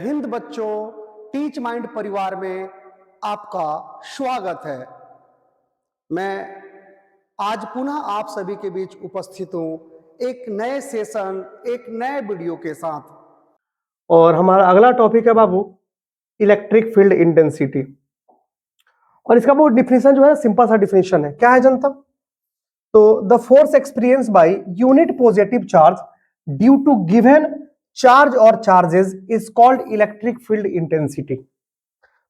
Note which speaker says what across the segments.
Speaker 1: हिंद बच्चों, teach mind परिवार में आपका स्वागत है। मैं आज पुनः आप सभी के बीच उपस्थित हूं एक नए सेशन, एक नए वीडियो के साथ। और हमारा अगला टॉपिक है बाबू इलेक्ट्रिक फील्ड इंटेंसिटी। और इसका वो डिफिनेशन जो है सिंपल सा डिफिनेशन है। क्या है जनता? तो the force experience by unit positive charge due to given charge और charges is called electric field intensity.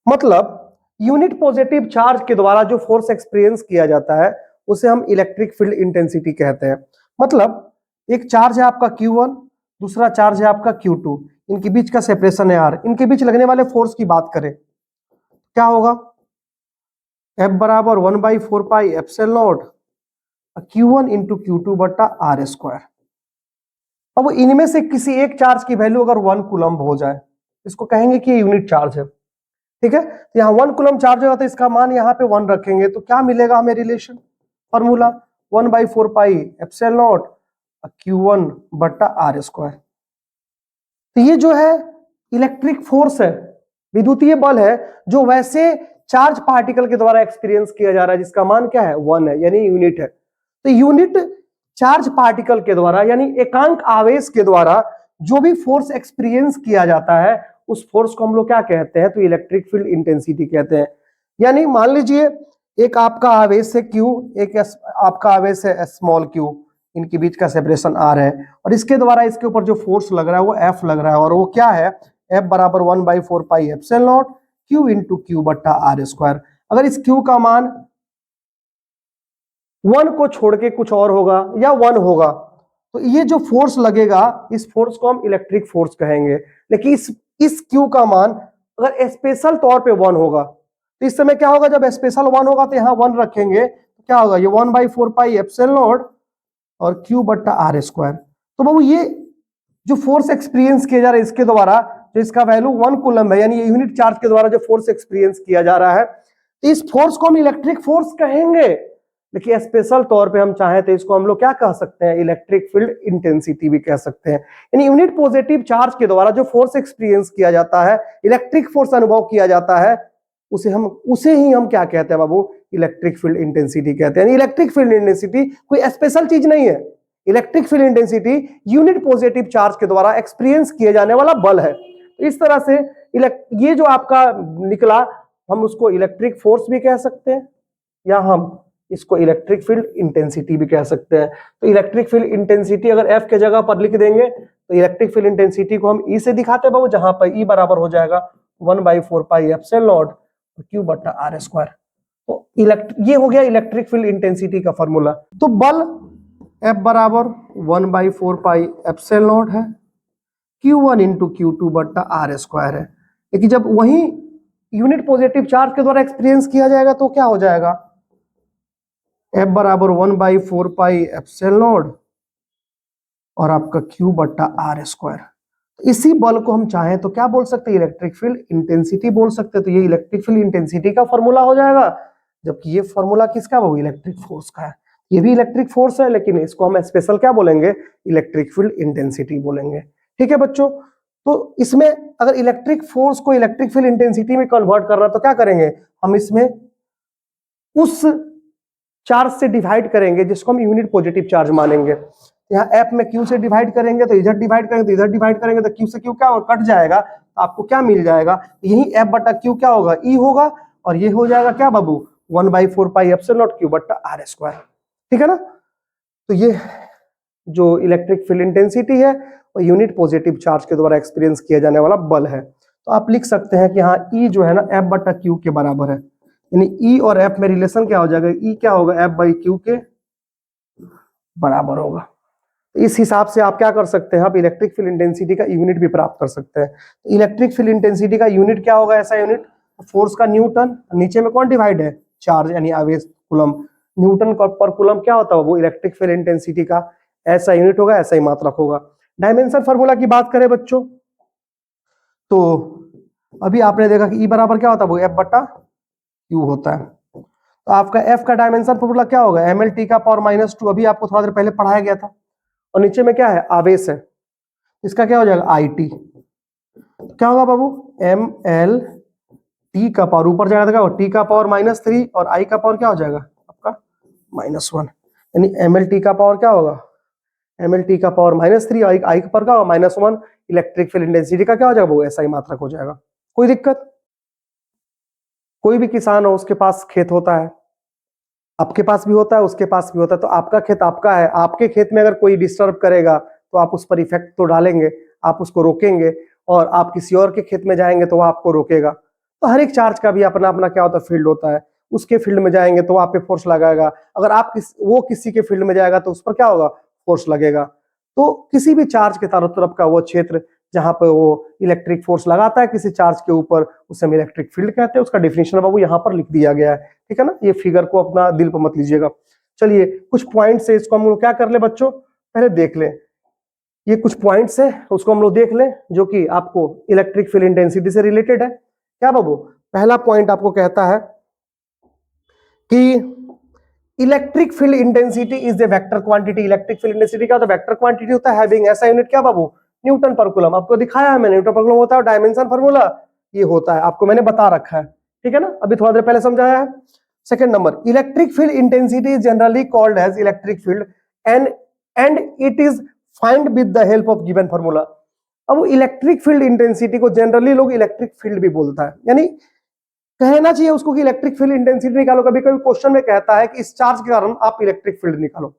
Speaker 1: मतलब यूनिट पॉजिटिव चार्ज के द्वारा जो फोर्स एक्सपीरियंस किया जाता है उसे हम इलेक्ट्रिक फील्ड इंटेंसिटी कहते हैं। मतलब एक चार्ज है आपका Q1, दूसरा चार्ज है आपका Q2, इनके बीच का सेपरेशन है R। इनके बीच लगने वाले फोर्स की बात करें क्या होगा? F बराबर 1/4 pi epsilon not Q1 into Q2 बट्टा R स्क्वायर। अब इनमें से किसी एक चार्ज की वैल्यू अगर 1 कूलम्ब हो जाए, इसको कहेंगे कि यूनिट चार्ज है। ठीक है, तो यहाँ 1 कूलम्ब चार्ज होगा तो इसका मान यहाँ पे 1 रखेंगे तो क्या मिलेगा हमें relation? Formula 1/4 pi epsilon not Q1 बट्टा R स्क्वायर। तो ये जो है इलेक्ट्रिक फोर्स है, विद्युतीय बल है जो वैसे चार्ज पार्टिकल के द्वारा एक्सपीरियंस किया जा रहा है जिसका मान क्या है? 1 है, यानी यूनिट है। तो यूनिट चार्ज पार्टिकल के द्वारा यानी एकांक आवेश के द्वारा जो भी फोर्स एक्सपीरियंस किया जाता है उस फोर्स को हम लोग क्या कहते हैं? तो इलेक्ट्रिक फील्ड इंटेंसिटी कहते हैं। यानी मान लीजिए एक आपका आवेश है Q, एक आपका आवेश है स्मॉल q, इनके बीच का सेपरेशन R है और इसके द्वारा इसके ऊपर जो फोर्स लग रहा है वो F लग रहा है और वो क्या है? F बराबर 1/4 pi epsilon not Q into Q बट्टा R स्क्वायर। अगर इस Q का मान 1 को छोड़ के कुछ और होगा या 1 होगा तो ये जो फोर्स लगेगा इस फोर्स को हम इलेक्ट्रिक फोर्स कहेंगे। लेकिन इस Q का मान अगर स्पेशल तौर पे 1 होगा तो इस समय क्या होगा? जब स्पेशल 1 होगा तो यहाँ 1 रखेंगे तो क्या होगा? ये 1/4 पाई एप्सिलॉन नॉट और Q बट्टा R स्क्वायर। तो बाबू ये जो फोर्स एक्सपीरियंस किया जा रहा है इसके द्वारा जो इसका वैल्यू 1 कूलम्ब है यानी ये यूनिट चार्ज के द्वारा जो फोर्स एक्सपीरियंस किया जा रहा है इस फोर्स को हम इलेक्ट्रिक फोर्स कहेंगे। लेकिन स्पेशल तौर पे हम चाहें तो इसको हम लोग क्या कह सकते हैं? इलेक्ट्रिक फील्ड इंटेंसिटी भी कह सकते हैं। यानी यूनिट पॉजिटिव चार्ज के द्वारा जो फोर्स एक्सपीरियंस किया जाता है, इलेक्ट्रिक फोर्स अनुभव किया जाता है उसे ही हम क्या कहते हैं बाबू? इलेक्ट्रिक फील्ड इंटेंसिटी कहते हैं। इलेक्ट्रिक फील्ड इंटेंसिटी कोई स्पेशल चीज नहीं है। Electric field intensity unit positive charge के द्वारा एक्सपीरियंस किए जाने वाला बल है। इस तरह से ये जो आपका निकला हम उसको इलेक्ट्रिक फोर्स भी कह सकते हैं या हम इसको इलेक्ट्रिक फील्ड इंटेंसिटी भी कह सकते हैं। तो इलेक्ट्रिक फील्ड इंटेंसिटी अगर F के जगह पर लिख देंगे तो इलेक्ट्रिक फील्ड इंटेंसिटी को हम E से दिखाते हैं बाबू, जहां पर E बराबर हो जाएगा 1/4 पाई एप्सिलॉन नॉट Q बट्टा R स्क्वायर। तो ये हो गया इलेक्ट्रिक फील्ड इंटेंसिटी का फॉर्मूला। तो बल F बराबर 1/4 पाई एप्सिलॉन नॉट है Q1 इंटू Q2 बट्टा R स्क्वायर है। लेकिन जब वही यूनिट पॉजिटिव चार्ज के द्वारा एक्सपीरियंस किया जाएगा तो क्या हो जाएगा? F बराबर 1/4 पाई एप्सिलॉन नॉट और आपका Q बट्टा R स्क्वायर। इसी बल को हम चाहें तो क्या बोल सकते हैं? इलेक्ट्रिक फील्ड इंटेंसिटी बोल सकते हैं। तो ये इलेक्ट्रिक फील्ड इंटेंसिटी का फॉर्मूला हो जाएगा, जबकि ये फॉर्मूला किसका? वो इलेक्ट्रिक फोर्स का है। ये भी इलेक्ट्रिक फोर्स है लेकिन इसको हम स्पेशल क्या बोलेंगे? इलेक्ट्रिक फील्ड इंटेंसिटी बोलेंगे। ठीक है बच्चों, तो इसमें अगर इलेक्ट्रिक फोर्स को इलेक्ट्रिक फील्ड इंटेंसिटी में कन्वर्ट करना तो क्या करेंगे? हम इसमें उस चार्ज से डिवाइड करेंगे जिसको हम यूनिट पॉजिटिव चार्ज मानेंगे। यहाँ F में Q से डिवाइड करेंगे तो इधर डिवाइड करेंगे तो इधर डिवाइड करेंगे तो Q से Q क्या होगा? कट जाएगा। तो आपको क्या मिल जाएगा? यही F बटा Q क्या होगा? E होगा और ये हो जाएगा क्या बाबू? 1/4 पाई एप्सिलॉन नॉट Q बट्टा R स्क्वायर। ठीक है ना? तो ये जो इलेक्ट्रिक फील्ड इंटेंसिटी है वो यूनिट पॉजिटिव चार्ज के द्वारा एक्सपीरियंस किया जाने वाला बल है। तो आप लिख सकते हैं कि हाँ E जो है ना F बटा Q के बराबर है। यानी E और F में रिलेशन क्या हो जाएगा? E क्या होगा? F बाई Q के बराबर होगा। इस हिसाब से आप क्या कर सकते हैं? आप इलेक्ट्रिक फील्ड इंटेंसिटी का यूनिट भी प्राप्त कर सकते हैं। इलेक्ट्रिक फील्ड इंटेंसिटी का यूनिट क्या होगा? ऐसा यूनिट फोर्स का न्यूटन, नीचे में कौन डिवाइड है? चार्ज यानी आवेश कूलम्ब। न्यूटन पर कूलम्ब क्या होता है? वो इलेक्ट्रिक फील्ड इंटेंसिटी का ऐसा यूनिट होगा, ऐसा ही मात्रक होगा। डायमेंशन फॉर्मूला की बात करें बच्चों तो अभी आपने देखा कि E बराबर क्या होता है? वो F बटा Q होता है। तो आपका F का डायमेंशन फॉर्मूला क्या होगा? ml/t का पावर -2। अभी आपको थोड़ा देर पहले पढ़ाया गया था। और नीचे में क्या है? आवेश है, इसका क्या हो जाएगा? IT। तो क्या होगा बाबू, एम एल टी का पावर ऊपर जाएगा और टी का पावर -3 और आई का पावर क्या हो जाएगा आपका -1, यानी एम एल टी का पावर क्या होगा, एम एल टी का पावर -3, आई का पावर क्या होगा -1, इलेक्ट्रिक फील्ड इंटेंसिटी का क्या हो जाएगा वो ऐसा ही मात्रक हो जाएगा। कोई दिक्कत? कोई भी किसान हो उसके पास खेत होता है, आपके पास भी होता है, उसके पास भी होता है, तो आपका खेत आपका है, आपके खेत में अगर कोई डिस्टर्ब करेगा तो आप उस पर इफेक्ट तो डालेंगे, आप उसको रोकेंगे, और आप किसी और के खेत में जाएंगे तो वो आपको रोकेगा। तो हर एक चार्ज का भी अपना अपना क्या होता है, फील्ड होता है। उसके फील्ड में जाएंगे तो वो आप पे फोर्स लगाएगा, अगर आप वो किसी के फील्ड में जाएगा तो उस पर क्या होगा, फोर्स लगेगा। तो किसी भी चार्ज के चारों तरफ का वो क्षेत्र जहां पर वो इलेक्ट्रिक फोर्स लगाता है किसी चार्ज के ऊपर, उसे हम इलेक्ट्रिक फील्ड कहते हैं। उसका डेफिनेशन बाबू यहाँ पर लिख दिया गया है, ठीक है ना। ये फिगर को अपना दिल पर मत लीजिएगा। चलिए कुछ पॉइंट्स है, इसको हम लोग क्या कर ले बच्चों, पहले देख लें। ये कुछ पॉइंट्स है उसको हम लोग देख लें जो कि आपको इलेक्ट्रिक फील्ड इंटेंसिटी से रिलेटेड है। क्या बाबू, पहला पॉइंट आपको कहता है कि electric field intensity is a vector quantity. Electric field intensity क्या होता है, वेक्टर क्वांटिटी होता है, हैविंग ऐसा यूनिट क्या बाबू, न्यूटन पर कूलम। आपको दिखाया है मैंने, न्यूटन पर कूलम होता है, डायमेंशन फार्मूला ये होता है, आपको मैंने बता रखा है, ठीक है ना, अभी थोड़ा देर पहले समझाया है। Second number, electric field intensity is generally called as electric field and it is find with the help of given formula. अब इलेक्ट्रिक फील्ड इंटेंसिटी को जनरली लोग इलेक्ट्रिक फील्ड भी बोलता है, यानी कहना चाहिए उसको कि इलेक्ट्रिक फील्ड इंटेंसिटी निकालो। कभी कभी क्वेश्चन में कहता है कि इस चार्ज के कारण आप इलेक्ट्रिक फील्ड निकालो,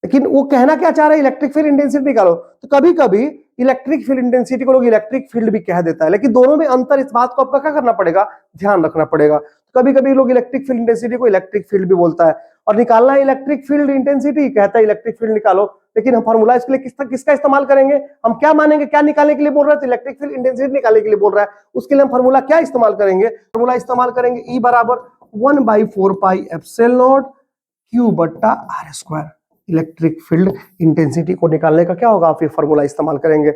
Speaker 1: लेकिन वो कहना क्या चाह रहा है, इलेक्ट्रिक फील्ड इंटेंसिटी निकालो। तो कभी कभी इलेक्ट्रिक फील्ड इंटेंसिटी को लोग इलेक्ट्रिक फील्ड भी कह देता है, लेकिन दोनों में अंतर, इस बात को आपका क्या करना पड़ेगा, ध्यान रखना पड़ेगा। तो कभी कभी लोग इलेक्ट्रिक फील्ड इंटेंसिटी को इलेक्ट्रिक फील्ड भी बोलता है, और निकालना है इलेक्ट्रिक फील्ड इंटेंसिटी, कहता है इलेक्ट्रिक फील्ड निकालो। लेकिन हम फॉर्मूला इसके लिए किसका इस्तेमाल करेंगे, हम क्या मानेंगे, क्या निकालने के लिए बोल रहा है, तो इलेक्ट्रिक फील्ड इंटेंसिटी निकालने के लिए बोल रहा है। उसके लिए हम फॉर्मूला क्या इस्तेमाल करेंगे, फॉर्मूला इस्तेमाल करेंगे E बराबर 1/4 पाई एप्सिलॉन नॉट Q बट्टा R square. Electric field intensity को निकालने का क्या होगा, आप ये फॉर्मूला इस्तेमाल करेंगे।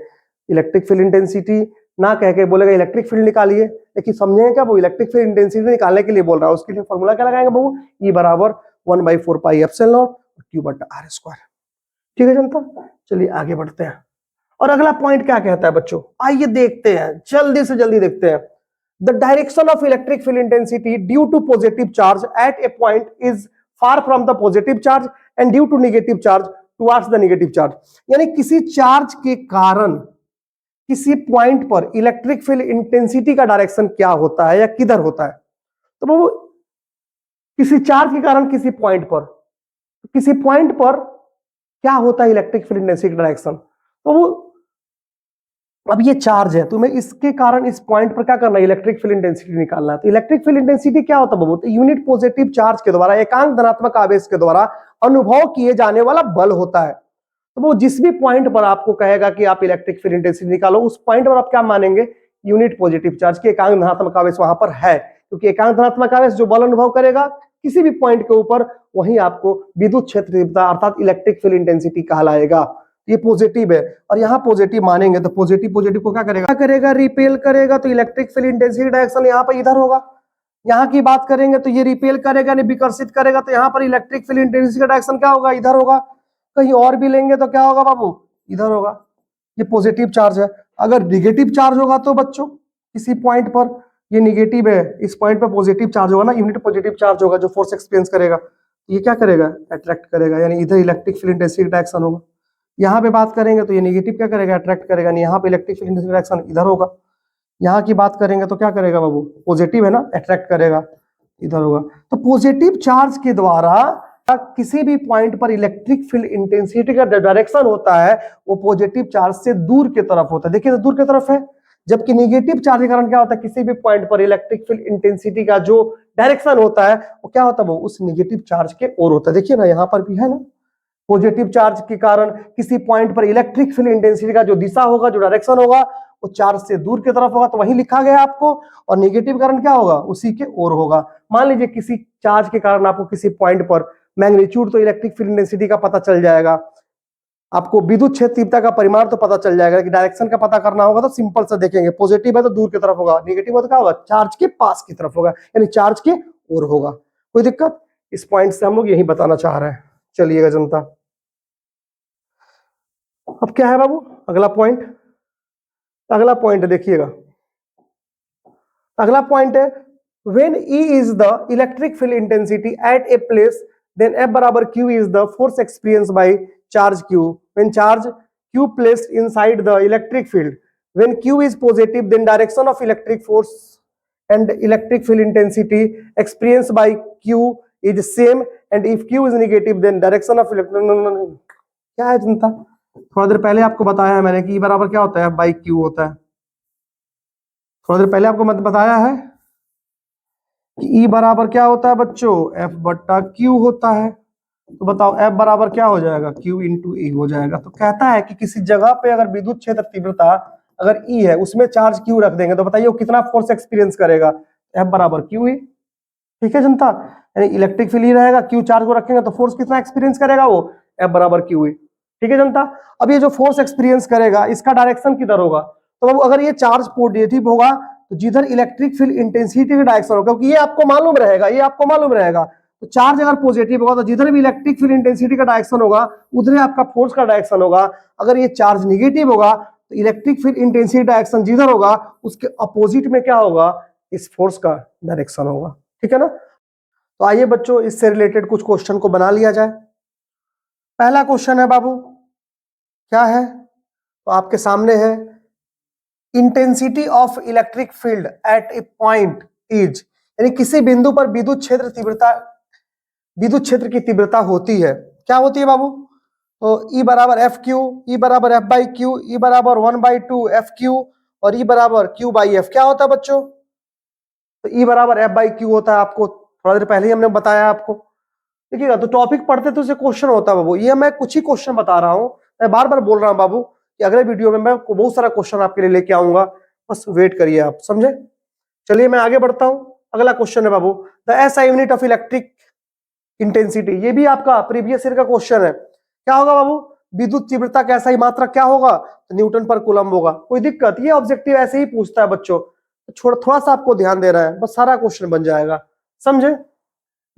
Speaker 1: इलेक्ट्रिक फील्ड इंटेंसिटी ना कह के बोलेगा इलेक्ट्रिक फील्ड निकालिए, लेकिन समझेंगे क्या, वो इलेक्ट्रिक फील्ड इंटेंसिटी निकालने के लिए बोल रहा है। उसके लिए फॉर्मूला क्या लगाएंगे बाबू, E बराबर 1/4 पाई एप्सिलॉन नॉट Q बट्टा R स्क्वायर। ठीक है जनता, चलिए आगे बढ़ते हैं। और अगला पॉइंट क्या कहता है बच्चों, आइए देखते हैं, जल्दी से जल्दी देखते हैं। The direction of electric field intensity due to positive charge at a point is far from the positive charge and due to negative charge towards the negative charge. यानी किसी चार्ज के कारण किसी पॉइंट पर इलेक्ट्रिक फील्ड इंटेंसिटी का direction क्या होता है या किधर होता है। तो वो किसी चार्ज के कारण किसी पॉइंट पर क्या होता है इलेक्ट्रिक फील्ड इंटेंसिटी डायरेक्शन। तो वो अब ये चार्ज है, तुम्हें इसके कारण इस पॉइंट पर क्या करना है, इलेक्ट्रिक फील्ड इंटेंसिटी निकालना है। तो इलेक्ट्रिक फील्ड इंटेंसिटी क्या होता है बाबू, यूनिट पॉजिटिव चार्ज के द्वारा, एकांक धनात्मक आवेश के द्वारा अनुभव किए जाने वाला बल होता है। तो वो जिस भी पॉइंट पर आपको कहेगा कि आप इलेक्ट्रिक फील्ड इंटेंसिटी निकालो, उस पॉइंट पर आप क्या मानेंगे, यूनिट पॉजिटिव चार्ज की एकांक धनात्मक आवेश वहां पर है, क्योंकि एकांक धनात्मक आवेश जो बल अनुभव करेगा किसी भी पॉइंट के ऊपर, वही आपको विद्युत क्षेत्र तीव्रता अर्थात इलेक्ट्रिक फील्ड इंटेंसिटी कहलाएगा। ये पॉजिटिव है, और यहाँ पॉजिटिव मानेंगे तो पॉजिटिव को क्या करेगा, रिपेल करेगा। तो इलेक्ट्रिक फील्ड इंटेंसिटी डायरेक्शन यहाँ पर इधर होगा। यहाँ की बात करेंगे तो ये रिपेल करेगा, नहीं विकर्षित करेगा, तो यहाँ पर इलेक्ट्रिक फील्ड इंटेंसिटी का डायरेक्शन क्या होगा, इधर होगा। कहीं और भी लेंगे तो क्या होगा बाबू, इधर होगा। ये पॉजिटिव चार्ज है। अगर निगेटिव चार्ज होगा तो बच्चों किसी पॉइंट पर, ये निगेटिव है, इस पॉइंट पर पॉजिटिव चार्ज होगा ना, यूनिट पॉजिटिव चार्ज होगा जो फोर्स एक्सपीरियंस करेगा, ये क्या करेगा, अट्रैक्ट करेगा, यानी इधर इलेक्ट्रिक फील्ड इंटेंसिटी डायरेक्शन होगा। यहाँ पे बात करेंगे तो ये नेगेटिव क्या करेगा, अट्रैक्ट करेगा, नहीं यहाँ पे इलेक्ट्रिक फील्ड इंटेंसिटी डायरेक्शन इधर होगा। यहाँ की बात करेंगे तो क्या करेगा बाबू, पॉजिटिव है ना, अट्रैक्ट करेगा, इधर होगा। तो पॉजिटिव चार्ज के द्वारा किसी भी पॉइंट पर इलेक्ट्रिक फील्ड इंटेंसिटी का डायरेक्शन होता है वो पॉजिटिव चार्ज से दूर की तरफ होता है। देखिए तो दूर की तरफ है, जबकि नेगेटिव चार्ज के कारण क्या होता है, किसी भी पॉइंट पर इलेक्ट्रिक फील्ड इंटेंसिटी का जो डायरेक्शन होता है वो क्या होता है, वो उस नेगेटिव चार्ज के ओर होता है। देखिए ना यहाँ पर भी है ना, पॉजिटिव चार्ज के कारण किसी पॉइंट पर इलेक्ट्रिक फील्ड इंटेंसिटी का जो दिशा होगा, जो डायरेक्शन होगा, वो चार्ज से दूर की तरफ होगा, तो वही लिखा गया आपको। और नेगेटिव कारण क्या होगा, उसी के ओर होगा। मान लीजिए किसी चार्ज के कारण आपको किसी पॉइंट पर मैग्नीट्यूड तो इलेक्ट्रिक फील्ड इंटेंसिटी का पता चल जाएगा, आपको विद्युत क्षेत्र तीव्रता का परिमाण तो पता चल जाएगा, कि डायरेक्शन का पता करना होगा तो सिंपल से देखेंगे, पॉजिटिव है तो दूर की तरफ होगा, नेगेटिव है तो क्या होगा, चार्ज के पास की तरफ होगा, यानी चार्ज के ओर होगा। कोई दिक्कत, इस पॉइंट से हम लोग यही बताना चाह रहे हैं। चलिएगा जनता, अब क्या है बाबू अगला पॉइंट, अगला पॉइंट देखिएगा, अगला पॉइंट है when E is the electric field intensity at a place, then F बराबर Q is the force experienced by charge Q when charge Q placed inside the electric field. When Q is positive, then direction of electric force and electric field intensity experienced by Q is same, and if Q is negative, then direction of electric क्या है जनता, थोड़ा देर पहले आपको बताया है मैंने कि E बराबर क्या होता है, F by Q होता है। थोड़ा देर पहले आपको बताया है कि E बराबर क्या होता है बच्चों, F बट्टा Q होता है। तो बताओ F बराबर क्या हो जाएगा, Q इंटू E हो जाएगा। तो कहता है कि किसी जगह पे अगर विद्युत क्षेत्र तीव्रता अगर E है, उसमें चार्ज Q रख देंगे, तो बताइए वो कितना फोर्स एक्सपीरियंस करेगा, F बराबर QE। ठीक है जनता, यानी इलेक्ट्रिक फील्ड ही रहेगा, Q चार्ज को रखेंगे तो फोर्स कितना एक्सपीरियंस करेगा वो, F बराबर QE। ठीक है जनता, अब ये जो फोर्स एक्सपीरियंस करेगा इसका डायरेक्शन किधर होगा, तो अब अगर ये चार्ज पॉजिटिव होगा तो जिधर इलेक्ट्रिक फील्ड इंटेंसिटी का डायरेक्शन होगा, क्योंकि ये आपको मालूम रहेगा, ये आपको मालूम रहेगा, तो चार्ज अगर पॉजिटिव होगा तो जिधर भी इलेक्ट्रिक फील्ड इंटेंसिटी का डायरेक्शन होगा उधर आपका फोर्स का डायरेक्शन होगा। अगर ये चार्ज निगेटिव होगा तो इलेक्ट्रिक फील्ड इंटेंसिटी डायरेक्शन जिधर होगा उसके अपोजिट में क्या होगा, इस फोर्स का डायरेक्शन होगा। ठीक है ना। तो आइए बच्चों इससे रिलेटेड कुछ क्वेश्चन को बना लिया जाए। पहला क्वेश्चन है बाबू, क्या है, तो आपके सामने है intensity of electric field at a point is, यानी किसी बिंदु पर विद्युत क्षेत्र तीव्रता, विद्युत क्षेत्र की तीव्रता होती है, क्या होती है बाबू, तो E बराबर एफ क्यू, E बराबर एफ बाई क्यू, E बराबर 1/2 एफ क्यू और E बराबर क्यू बाई एफ। क्या होता है बच्चों, तो E बराबर एफ बाई क्यू होता है, आपको थोड़ा देर पहले ही हमने बताया आपको। देखिएगा, तो टॉपिक पढ़ते तो उसे क्वेश्चन होता है बाबू, ये मैं कुछ ही क्वेश्चन बता रहा हूं, मैं बार बार बोल रहा हूं बाबू कि अगले वीडियो में मैं बहुत सारा क्वेश्चन आपके लिए लेके आऊंगा, बस वेट करिए आप, समझे। चलिए मैं आगे बढ़ता हूं, अगला क्वेश्चन है बाबू, the SI unit of electric intensity, ये भी आपका प्रीवियस ईयर का क्वेश्चन है। क्या होगा बाबू, विद्युत तीव्रता का एसआई मात्रक क्या होगा, तो न्यूटन पर कूलम्ब होगा। कोई दिक्कत, ये ऑब्जेक्टिव ऐसे ही पूछता है बच्चों, थोड़ा सा आपको ध्यान देना है, बस सारा क्वेश्चन बन जाएगा, समझे।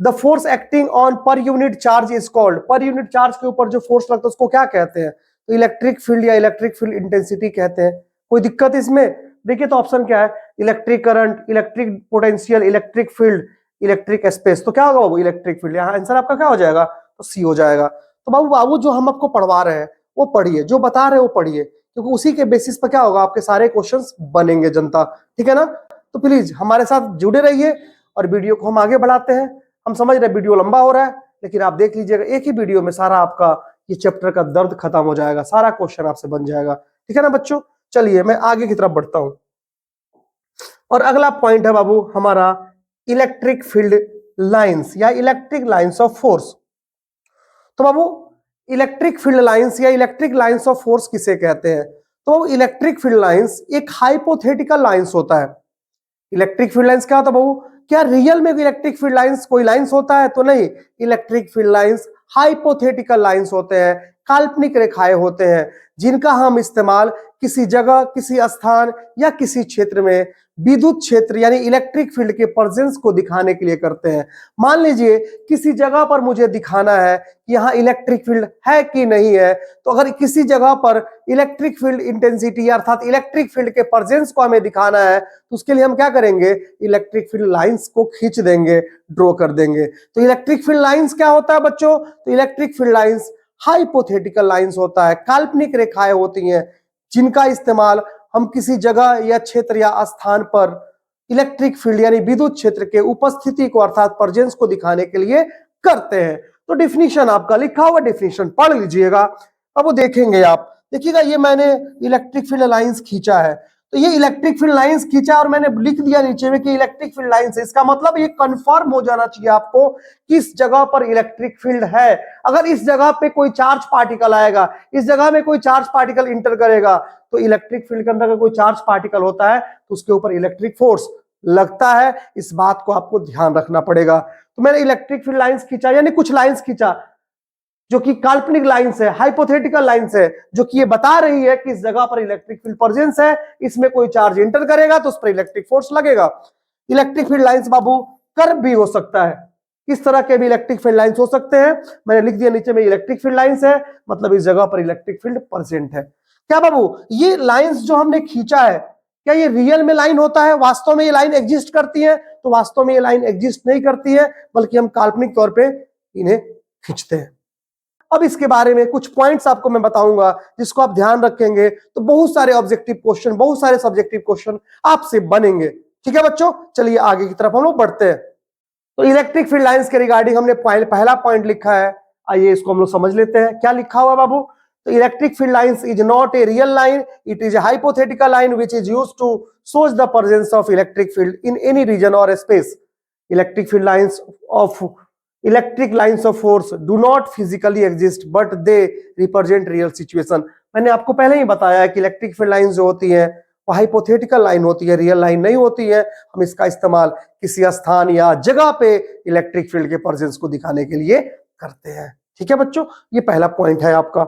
Speaker 1: The force acting on per unit charge is called, per unit charge के ऊपर जो फोर्स लगता है उसको क्या कहते हैं, तो इलेक्ट्रिक फील्ड या इलेक्ट्रिक फील्ड इंटेंसिटी कहते हैं। कोई दिक्कत इसमें, देखिए तो ऑप्शन क्या है, electric current, electric potential, electric field, electric space. तो क्या होगा बाबू, इलेक्ट्रिक फील्ड, यहाँ आंसर आपका क्या हो जाएगा, तो सी हो जाएगा। तो बाबू जो हम आपको पढ़वा रहे हैं वो पढ़िए, जो बता रहे हैं वो पढ़िए, क्योंकि उसी के बेसिस पर क्या होगा, आपके सारे क्वेश्चंस बनेंगे जनता। ठीक है ना, तो प्लीज हमारे साथ जुड़े रहिए और वीडियो को हम आगे बढ़ाते हैं। हम समझ रहे वीडियो लंबा हो रहा है, लेकिन आप देख लीजिएगा एक ही वीडियो में सारा आपका ये चैप्टर का दर्द खत्म हो जाएगा, सारा क्वेश्चन आपसे बन जाएगा। ठीक है ना बच्चों, चलिए मैं आगे की तरफ बढ़ता हूं, और अगला पॉइंट है बाबू हमारा इलेक्ट्रिक फील्ड लाइंस या इलेक्ट्रिक लाइंस ऑफ फोर्स। तो बाबू इलेक्ट्रिक फील्ड लाइंस या इलेक्ट्रिक लाइंस ऑफ फोर्स किसे कहते हैं, तो इलेक्ट्रिक फील्ड लाइंस एक हाइपोथेटिकल लाइंस होता है। इलेक्ट्रिक फील्ड लाइंस क्या होता है बाबू, क्या रियल में इलेक्ट्रिक फील्ड लाइंस कोई लाइंस होता है, तो नहीं, electric field lines hypothetical lines होते हैं, काल्पनिक रेखाएं होते हैं, जिनका हम इस्तेमाल किसी जगह, किसी स्थान या किसी क्षेत्र में विद्युत क्षेत्र यानी इलेक्ट्रिक फील्ड के प्रेजेंस को दिखाने के लिए करते हैं। मान लीजिए किसी जगह पर मुझे दिखाना है कि यहाँ इलेक्ट्रिक फील्ड है कि नहीं है, तो अगर किसी जगह पर इलेक्ट्रिक फील्ड इंटेंसिटी अर्थात इलेक्ट्रिक फील्ड के प्रेजेंस को हमें दिखाना है, तो उसके लिए हम क्या करेंगे, इलेक्ट्रिक फील्ड लाइंस को खींच देंगे, ड्रॉ कर देंगे। तो इलेक्ट्रिक फील्ड लाइंस क्या होता है बच्चों, तो electric field lines hypothetical lines होता है, काल्पनिक रेखाएं होती हैं, जिनका इस्तेमाल हम किसी जगह या क्षेत्र या स्थान पर इलेक्ट्रिक फील्ड यानी विद्युत क्षेत्र के उपस्थिति को अर्थात प्रेजेंस को दिखाने के लिए करते हैं। तो डिफिनीशन आपका लिखा हुआ डिफिनीशन पढ़ लीजिएगा, अब वो देखेंगे आप, देखिएगा ये मैंने इलेक्ट्रिक फील्ड लाइंस खींचा है, तो ये इलेक्ट्रिक फील्ड लाइंस खींचा और मैंने लिख दिया नीचे में कि इलेक्ट्रिक फील्ड लाइंस है, इसका मतलब ये कंफर्म हो जाना चाहिए आपको किस जगह पर इलेक्ट्रिक फील्ड है। अगर इस जगह पे कोई चार्ज पार्टिकल आएगा, इस जगह में कोई चार्ज पार्टिकल इंटर करेगा, तो इलेक्ट्रिक फील्ड के अंदर अगर कोई चार्ज पार्टिकल होता है तो उसके ऊपर इलेक्ट्रिक फोर्स लगता है, इस बात को आपको ध्यान रखना पड़ेगा। तो मैंने इलेक्ट्रिक फील्ड लाइंस खींचा, यानी कुछ लाइंस खींचा जो कि काल्पनिक लाइंस है, हाइपोथेटिकल लाइंस है, जो कि ये बता रही है कि इस जगह पर इलेक्ट्रिक फील्ड प्रेजेंस है, इसमें कोई चार्ज इंटर करेगा तो उस पर इलेक्ट्रिक फोर्स लगेगा। इलेक्ट्रिक फील्ड लाइंस बाबू कर्व भी हो सकता है, इस तरह के भी इलेक्ट्रिक फील्ड लाइंस हो सकते हैं, मैंने लिख दिया नीचे में इलेक्ट्रिक फील्ड लाइंस है, मतलब इस जगह पर इलेक्ट्रिक फील्ड प्रेजेंट है। क्या बाबू ये लाइंस जो हमने खींचा है, क्या ये रियल में लाइन होता है, वास्तव में ये लाइन एग्जिस्ट करती है? तो वास्तव में ये लाइन एग्जिस्ट नहीं करती है, बल्कि हम काल्पनिक तौर पे इन्हें खींचते हैं। अब इसके बारे में कुछ पॉइंट्स आपको मैं बताऊंगा, जिसको आप ध्यान रखेंगे तो बहुत सारे ऑब्जेक्टिव क्वेश्चन, बहुत सारे सब्जेक्टिव क्वेश्चन आपसे बनेंगे। ठीक है बच्चों, चलिए आगे की तरफ हम लोग बढ़ते हैं। तो इलेक्ट्रिक फील्ड लाइंस के रिगार्डिंग हमने पहला पॉइंट लिखा है, आइए इसको हम लोग समझ लेते हैं। क्या लिखा हुआ बाबू? तो electric field lines is not a real line, it is a hypothetical line which is used to shows the presence of electric field in any region or space. Electric field lines of electric lines of force do not physically exist but they represent real situation. मैंने आपको पहले ही बताया है कि electric field lines जो होती हैं वो हाइपोथेटिकल लाइन होती है, रियल लाइन नहीं होती है। हम इसका इस्तेमाल किसी स्थान या जगह पे इलेक्ट्रिक फील्ड के प्रेजेंस को दिखाने के लिए करते हैं। ठीक है बच्चों, ये पहला पॉइंट है आपका।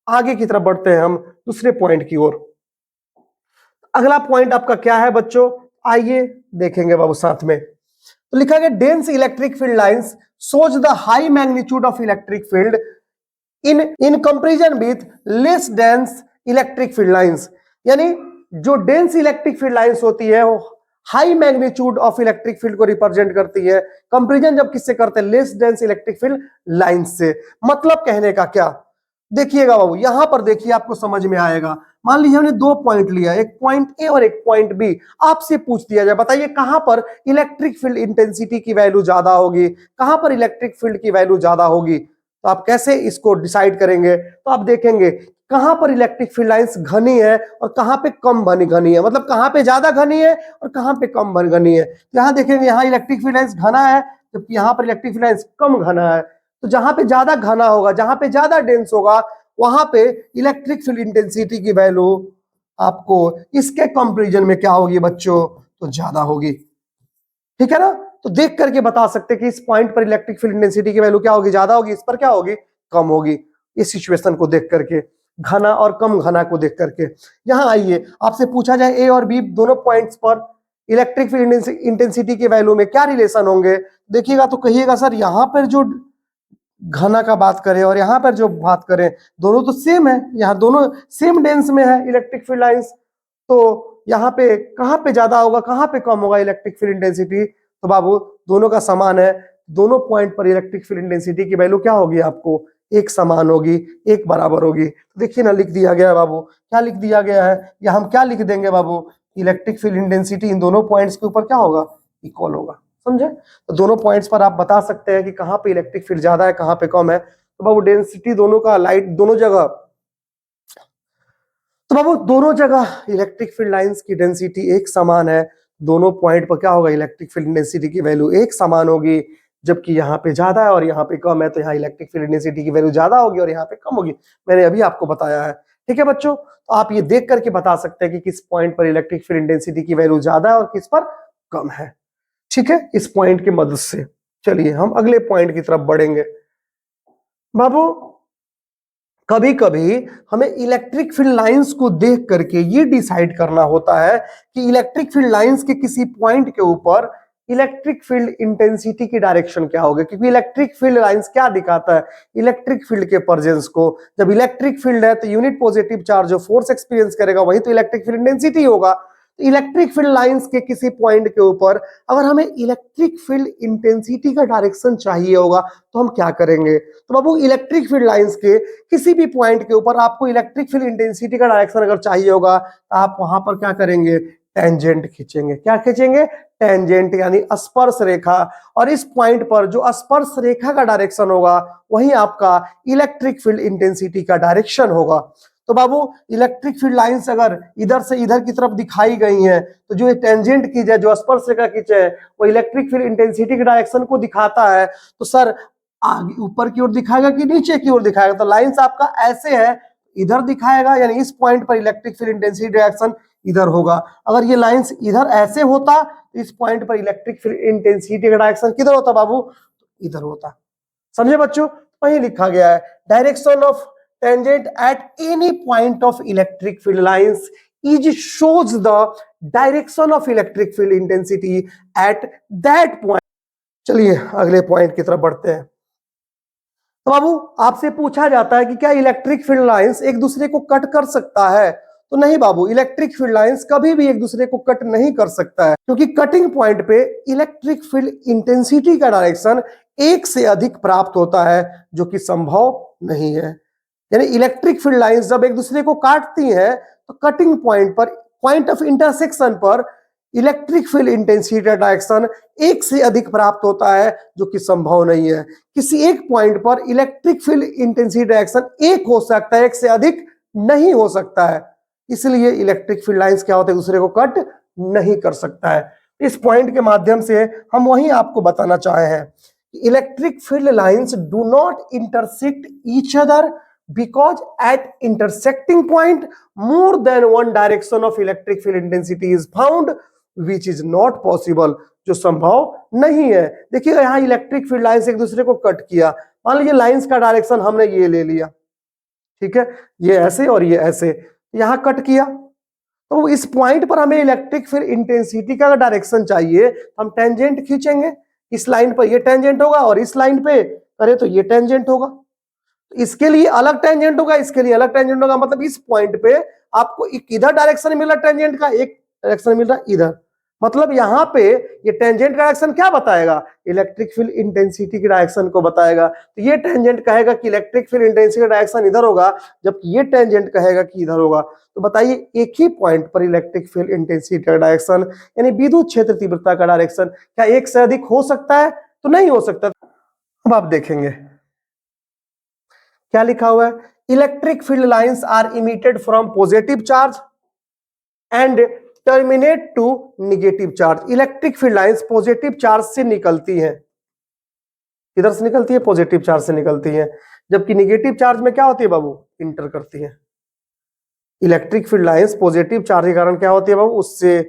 Speaker 1: आगे की तरफ बढ़ते हैं हम दूसरे पॉइंट की ओर। अगला पॉइंट आपका क्या है बच्चों, आइए देखेंगे बाबू साथ में। तो लिखा गया dense electric field lines shows the high magnitude of electric field in comparison with less dense electric field lines. यानी जो डेंस इलेक्ट्रिक फील्ड लाइंस होती है वो high magnitude of electric field को रिप्रेजेंट करती है, कंपैरिजन जब किससे करते हैं? Less dense electric field lines से। मतलब कहने का क्या, देखिएगा बाबू यहां पर देखिए आपको समझ में आएगा। मान लीजिए हमने दो पॉइंट लिया, एक पॉइंट ए और एक पॉइंट बी। आपसे पूछ दिया जाए बताइए कहां पर इलेक्ट्रिक फील्ड इंटेंसिटी की वैल्यू ज्यादा होगी, कहां पर इलेक्ट्रिक फील्ड की वैल्यू ज्यादा होगी, तो आप कैसे इसको डिसाइड करेंगे? तो आप देखेंगे कहां पर इलेक्ट्रिक फील्ड लाइंस घनी है और कहां पे कम घनी है, मतलब कहां पे ज्यादा घनी है और कहां पे कम घनी है। तो यहां देखेंगे यहाँ इलेक्ट्रिक फील्ड लाइंस घना है, जबकि यहाँ पर इलेक्ट्रिक फील्ड लाइंस कम घना है। तो जहां पे ज्यादा घना होगा, जहां पे ज्यादा डेंस होगा, वहां पे इलेक्ट्रिक फील्ड इंटेंसिटी की वैल्यू आपको इसके कंपैरिजन में क्या होगी बच्चों? तो ज्यादा होगी। ठीक है ना? तो देख करके बता सकते हैं कि इस पॉइंट पर इलेक्ट्रिक फील्ड इंटेंसिटी की वैल्यू क्या होगी? ज्यादा होगी। इस पर क्या होगी? कम होगी। इस सिचुएशन को देख करके, घना और कम घना को देख करके। यहां आइए, आपसे पूछा जाए ए और बी दोनों पॉइंट्स पर इलेक्ट्रिक फील्ड इंटेंसिटी के वैल्यू में क्या रिलेशन होंगे, देखिएगा तो कहिएगा सर यहां पर जो घना का बात करें और यहां पर जो बात करें दोनों तो सेम है, यहाँ दोनों सेम डेंस में है इलेक्ट्रिक फील्ड लाइंस। तो यहाँ पे कहां पे ज्यादा होगा, कहां पे कम होगा इलेक्ट्रिक फील्ड इंटेंसिटी? तो बाबू दोनों का समान है, दोनों पॉइंट पर इलेक्ट्रिक फील्ड इंटेंसिटी की वैल्यू क्या होगी? आपको एक समान होगी, एक बराबर होगी। तो देखिए ना लिख दिया गया है बाबू, क्या लिख दिया गया है, या हम क्या लिख देंगे बाबू? इलेक्ट्रिक फील्ड इंटेंसिटी इन दोनों पॉइंट्स के ऊपर क्या होगा? इक्वल होगा। समझे? तो दोनों पॉइंट्स पर आप बता सकते हैं कि कहां पे इलेक्ट्रिक फील्ड ज्यादा है, कहां पे कम है। तो बाबू डेंसिटी दोनों का, लाइट दोनों जगह, तो बाबू दोनों जगह इलेक्ट्रिक फील्ड लाइंस की डेंसिटी एक समान है। दोनों पॉइंट पर क्या होगा? इलेक्ट्रिक फील्ड डेंसिटी की वैल्यू एक समान होगी, जबकि यहाँ पे ज्यादा है और यहाँ पे कम है, तो यहाँ इलेक्ट्रिक फील्ड डेंसिटी की वैल्यू ज्यादा होगी और यहाँ पे कम होगी। मैंने अभी आपको बताया है। ठीक है बच्चों, तो आप ये देख करके बता सकते हैं कि किस पॉइंट पर इलेक्ट्रिक फील्ड डेंसिटी की वैल्यू ज्यादा है और किस पर कम है। ठीक है, इस पॉइंट की मदद से। चलिए हम अगले पॉइंट की तरफ बढ़ेंगे। बाबू कभी कभी हमें इलेक्ट्रिक फील्ड लाइंस को देख करके ये डिसाइड करना होता है कि इलेक्ट्रिक फील्ड लाइंस के किसी पॉइंट के ऊपर इलेक्ट्रिक फील्ड इंटेंसिटी की डायरेक्शन क्या होगी, क्योंकि इलेक्ट्रिक फील्ड लाइंस क्या दिखाता है? इलेक्ट्रिक फील्ड के प्रेजेंस को। जब इलेक्ट्रिक फील्ड है तो यूनिट पॉजिटिव चार्ज जो फोर्स एक्सपीरियंस करेगा वही तो इलेक्ट्रिक फील्ड इंटेंसिटी होगा। तो इलेक्ट्रिक फील्ड लाइंस के किसी पॉइंट के ऊपर अगर हमें इलेक्ट्रिक फील्ड इंटेंसिटी का डायरेक्शन चाहिए होगा तो हम क्या करेंगे? तो बाबू इलेक्ट्रिक फील्ड लाइंस के किसी भी पॉइंट के ऊपर आपको इलेक्ट्रिक फील्ड इंटेंसिटी का डायरेक्शन अगर चाहिए होगा तो आप वहां पर क्या करेंगे? टेंजेंट खींचेंगे। क्या खींचेंगे? टेंजेंट, यानी स्पर्श रेखा। और इस पॉइंट पर जो स्पर्श रेखा का डायरेक्शन होगा वही आपका इलेक्ट्रिक फील्ड इंटेंसिटी का डायरेक्शन होगा। तो बाबू इलेक्ट्रिक फील्ड लाइंस अगर इधर से इधर की तरफ दिखाई गई हैं तो जो टेंजेंट की है, जो स्पर्श रेखा खींचे है, वो इलेक्ट्रिक फील्ड इंटेंसिटी के डायरेक्शन को दिखाता है। तो सर आगे ऊपर की ओर दिखाएगा कि नीचे की ओर दिखाएगा? तो लाइंस आपका ऐसे है, इधर दिखाएगा, यानी इस पॉइंट पर इलेक्ट्रिक फील्ड इंटेंसिटी डायरेक्शन इधर होगा। अगर ये लाइंस इधर ऐसे होता तो इस पॉइंट पर इलेक्ट्रिक फील्ड इंटेंसिटी का डायरेक्शन किधर होता बाबू? तो इधर होता। समझे बच्चों? वही लिखा गया है, direction of tangent at any point of electric field lines is shows the direction of electric field intensity at that point. चलिए अगले पॉइंट की तरफ बढ़ते हैं। तो बाबू आपसे पूछा जाता है कि क्या इलेक्ट्रिक फील्ड लाइंस एक दूसरे को कट कर सकता है, तो नहीं बाबू, इलेक्ट्रिक फील्ड लाइंस कभी भी एक दूसरे को कट नहीं कर सकता है, क्योंकि कटिंग पॉइंट पे इलेक्ट्रिक फील्ड इंटेंसिटी का डायरेक्शन एक से अधिक प्राप्त होता है, जो कि संभव नहीं है। यानी इलेक्ट्रिक फील्ड लाइंस जब एक दूसरे को काटती हैं तो कटिंग पॉइंट पर, पॉइंट ऑफ इंटरसेक्शन पर इलेक्ट्रिक फील्ड इंटेंसिटी का डायरेक्शन एक से अधिक प्राप्त होता है, जो कि संभव नहीं है। किसी एक पॉइंट पर इलेक्ट्रिक फील्ड इंटेंसिटी डायरेक्शन एक हो सकता है, एक से अधिक नहीं हो सकता है, इसलिए इलेक्ट्रिक फील्ड लाइंस क्या होते हैं, दूसरे को कट नहीं कर सकता है। इस पॉइंट के माध्यम से हम वही आपको बताना चाहे हैं, electric field lines do not intersect each other because at intersecting point more than one direction of electric field intensity is found which is not possible, जो संभव नहीं है। देखिए यहाँ इलेक्ट्रिक फील्ड लाइंस एक दूसरे को कट किया, मान लीजिए लाइंस का डायरेक्शन हमने ये ले लिया, ठीक है, ये ऐसे और ये ऐसे, यहाँ कट किया, तो इस पॉइंट पर हमें इलेक्ट्रिक फील्ड इंटेंसिटी का डायरेक्शन चाहिए, हम टेंजेंट खींचेंगे, इस लाइन पर ये टेंजेंट होगा और इस लाइन पे करे तो ये टेंजेंट होगा, इसके लिए अलग टेंजेंट होगा, इसके लिए अलग टेंजेंट होगा, मतलब इस पॉइंट पे आपको एक इधर डायरेक्शन मिला टेंजेंट का, एक डायरेक्शन मिल रहा इधर, मतलब यहाँ पे ये टेंजेंट का डायरेक्शन क्या बताएगा, इलेक्ट्रिक फील्ड इंटेंसिटी की डायरेक्शन को बताएगा। तो ये टेंजेंट कहेगा कि इलेक्ट्रिक फील्ड इंटेंसिटी का डायरेक्शन इधर होगा, जबकि ये टेंजेंट कहेगा कि इधर होगा। तो बताइए एक ही पॉइंट पर इलेक्ट्रिक फील्ड इंटेंसिटी का डायरेक्शन यानी विद्युत क्षेत्र तीव्रता का डायरेक्शन क्या एक से अधिक हो सकता है, तो नहीं हो सकता। अब आप देखेंगे क्या लिखा हुआ है, electric field lines are emitted from positive charge and terminate to negative charge. Electric field lines positive charge से निकलती हैं, किधर से निकलती है, पॉजिटिव चार्ज से निकलती हैं, जबकि निगेटिव चार्ज में क्या होती है बाबू, इंटर करती है। Electric field lines positive charge के कारण क्या होती है बाबू, उससे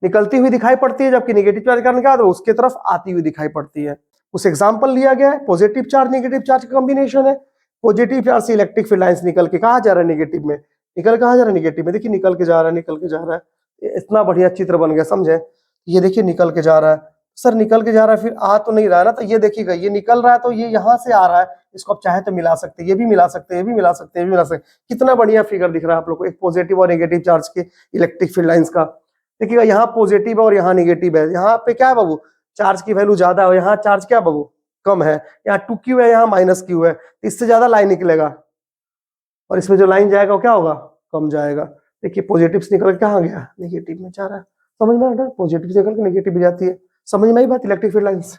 Speaker 1: निकलती हुई दिखाई पड़ती है, जबकि निगेटिव चार्ज के कारण क्या होता है, उसके तरफ आती हुई दिखाई पड़ती है। उस एग्जांपल लिया गया है, पॉजिटिव चार्ज नेगेटिव चार्ज का कॉम्बिनेशन है, पॉजिटिव चार्ज से इलेक्ट्रिक फील्ड लाइंस निकल के कहा जा रहा है निगेटिव में, निकल कहा जा रहा है निगेटिव में, देखिए निकल के जा रहा है, निकल के जा रहा है, इतना बढ़िया चित्र बन गया, समझे, ये देखिए निकल के जा रहा है, सर निकल के जा रहा है, फिर आ तो नहीं रहा है ना, तो ये देखिएगा ये निकल रहा है, तो ये यहाँ से आ रहा है, इसको आप चाहे तो मिला सकते हैं, ये भी मिला सकते हैं, ये भी मिला सकते हैं, ये भी मिला सकते हैं। कितना बढ़िया फिगर दिख रहा है आप लोग को, एक पॉजिटिव और नेगेटिव चार्ज के इलेक्ट्रिक फील्ड लाइंस का। देखिएगा यहाँ पॉजिटिव है और यहाँ नेगेटिव है, यहाँ पे क्या है बाबू, चार्ज की वैल्यू ज्यादा है, यहाँ चार्ज क्या बाबू कम है, यहाँ 2q है, यहाँ -q है, इससे ज्यादा लाइन निकलेगा और इसमें जो लाइन जाएगा वो क्या होगा, कम जाएगा। देखिए पॉजिटिव से निकल के कहाँ गया, नेगेटिव में जा रहा है, समझ में आ रहा है, पॉजिटिव से निकल के नेगेटिव में जाती है, समझ में आई बात। इलेक्ट्रिक फील्ड लाइंस